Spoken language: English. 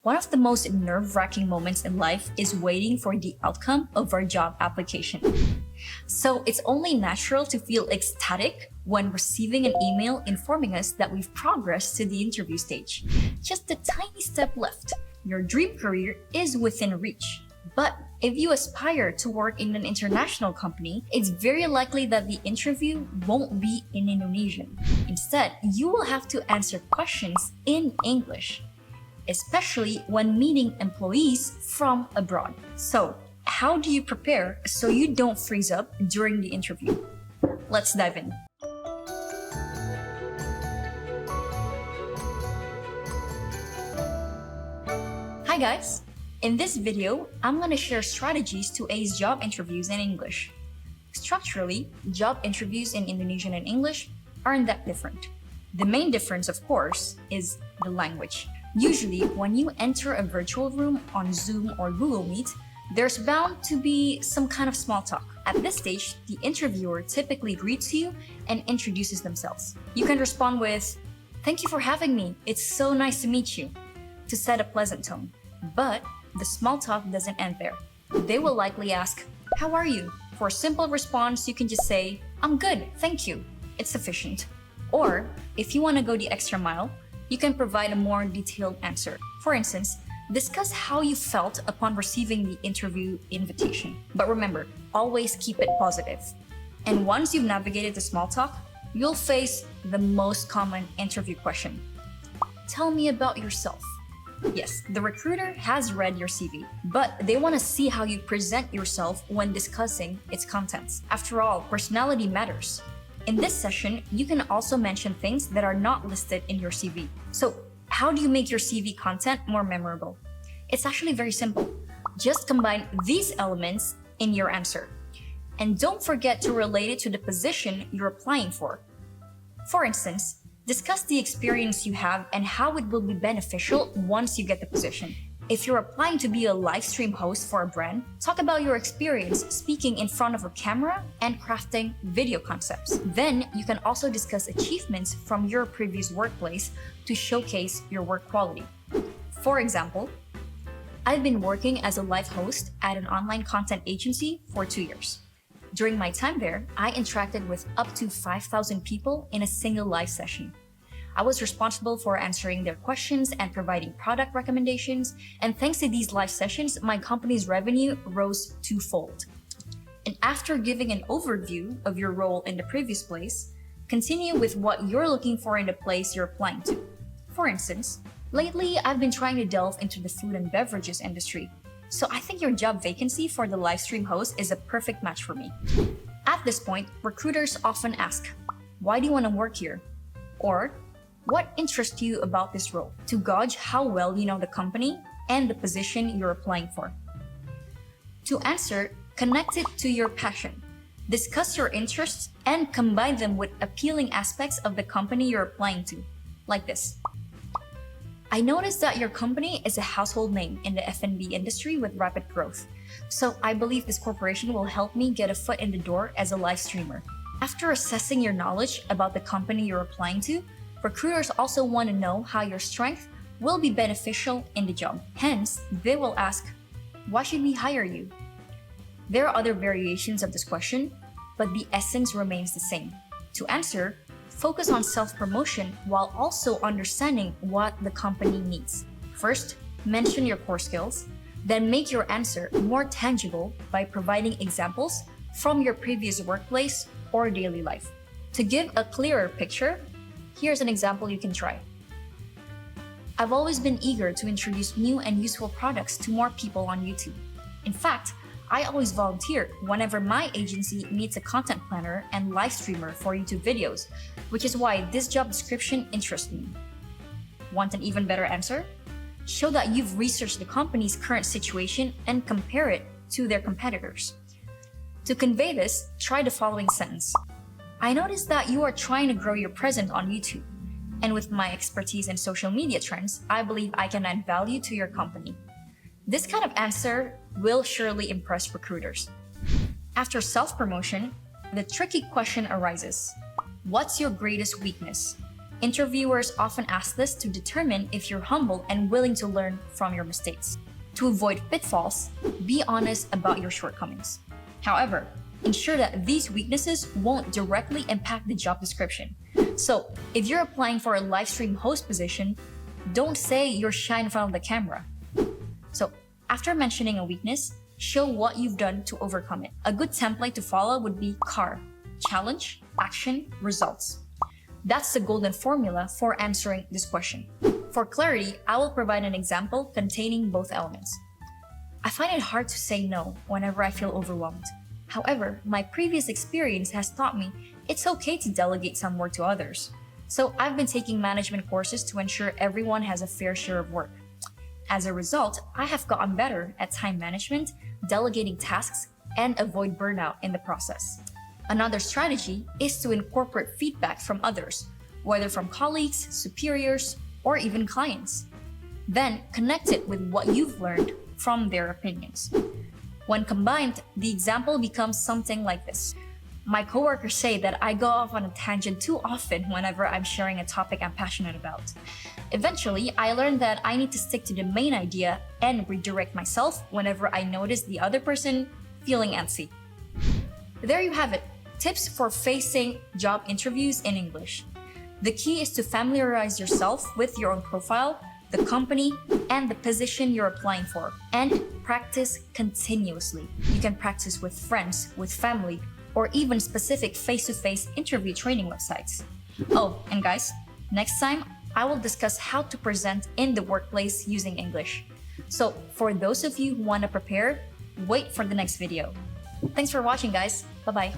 One of the most nerve-wracking moments in life is waiting for the outcome of our job application. So it's only natural to feel ecstatic when receiving an email informing us that we've progressed to the interview stage. Just a tiny step left. Your dream career is within reach. But if you aspire to work in an international company, it's very likely that the interview won't be in Indonesian. Instead, you will have to answer questions in English, especially when meeting employees from abroad. So, how do you prepare so you don't freeze up during the interview? Let's dive in. Hi guys! In this video, I'm gonna share strategies to ace job interviews in English. Structurally, job interviews in Indonesian and English aren't that different. The main difference, of course, is the language. Usually, when you enter a virtual room on Zoom or Google Meet, there's bound to be some kind of small talk. At this stage, the interviewer typically greets you and introduces themselves. You can respond with, "Thank you for having me. It's so nice to meet you," to set a pleasant tone. But the small talk doesn't end there. They will likely ask, "How are you?" For a simple response, you can just say, "I'm good, thank you." It's sufficient. Or, if you want to go the extra mile, you can provide a more detailed answer. For instance, discuss how you felt upon receiving the interview invitation. But remember, always keep it positive. And once you've navigated the small talk, you'll face the most common interview question. Tell me about yourself. Yes, the recruiter has read your CV, but they want to see how you present yourself when discussing its contents. After all, personality matters. In this session, you can also mention things that are not listed in your CV. So, how do you make your CV content more memorable? It's actually very simple. Just combine these elements in your answer. And don't forget to relate it to the position you're applying for. For instance, discuss the experience you have and how it will be beneficial once you get the position. If you're applying to be a live stream host for a brand, talk about your experience speaking in front of a camera and crafting video concepts. Then you can also discuss achievements from your previous workplace to showcase your work quality. For example, I've been working as a live host at an online content agency for 2 years. During my time there, I interacted with up to 5,000 people in a single live session. I was responsible for answering their questions and providing product recommendations, and thanks to these live sessions, my company's revenue rose twofold. And after giving an overview of your role in the previous place, continue with what you're looking for in the place you're applying to. For instance, lately I've been trying to delve into the food and beverages industry, so I think your job vacancy for the live stream host is a perfect match for me. At this point, recruiters often ask, "Why do you want to work here?" Or, "What interests you about this role?" to gauge how well you know the company and the position you're applying for. To answer, connect it to your passion. Discuss your interests and combine them with appealing aspects of the company you're applying to, like this. "I noticed that your company is a household name in the F&B industry with rapid growth, so I believe this corporation will help me get a foot in the door as a live streamer." After assessing your knowledge about the company you're applying to, recruiters also want to know how your strength will be beneficial in the job. Hence, they will ask, "Why should we hire you?" There are other variations of this question, but the essence remains the same. To answer, focus on self-promotion while also understanding what the company needs. First, mention your core skills, then make your answer more tangible by providing examples from your previous workplace or daily life. To give a clearer picture, here's an example you can try. "I've always been eager to introduce new and useful products to more people on YouTube. In fact, I always volunteer whenever my agency needs a content planner and live streamer for YouTube videos, which is why this job description interests me." Want an even better answer? Show that you've researched the company's current situation and compare it to their competitors. To convey this, try the following sentence. "I noticed that you are trying to grow your presence on YouTube, and with my expertise in social media trends, I believe I can add value to your company." This kind of answer will surely impress recruiters. After self-promotion, the tricky question arises. What's your greatest weakness? Interviewers often ask this to determine if you're humble and willing to learn from your mistakes. To avoid pitfalls, be honest about your shortcomings. However, ensure that these weaknesses won't directly impact the job description. So, if you're applying for a live stream host position, don't say you're shy in front of the camera. So, after mentioning a weakness, show what you've done to overcome it. A good template to follow would be CAR: challenge, action, results. That's the golden formula for answering this question. For clarity, I will provide an example containing both elements. I find it hard to say no whenever I feel overwhelmed. However, my previous experience has taught me it's okay to delegate some work to others. So I've been taking management courses to ensure everyone has a fair share of work. As a result, I have gotten better at time management, delegating tasks, and avoid burnout in the process. Another strategy is to incorporate feedback from others, whether from colleagues, superiors, or even clients. Then connect it with what you've learned from their opinions. When combined, the example becomes something like this. My coworkers say that I go off on a tangent too often whenever I'm sharing a topic I'm passionate about. Eventually, I learned that I need to stick to the main idea and redirect myself whenever I notice the other person feeling antsy. There you have it. Tips for facing job interviews in English. The key is to familiarize yourself with your own profile, the company, and the position you're applying for, and practice continuously. You can practice with friends, with family, or even specific face-to-face interview training websites. Oh, and guys, next time, I will discuss how to present in the workplace using English. So for those of you who want to prepare, wait for the next video. Thanks for watching, guys. Bye-bye.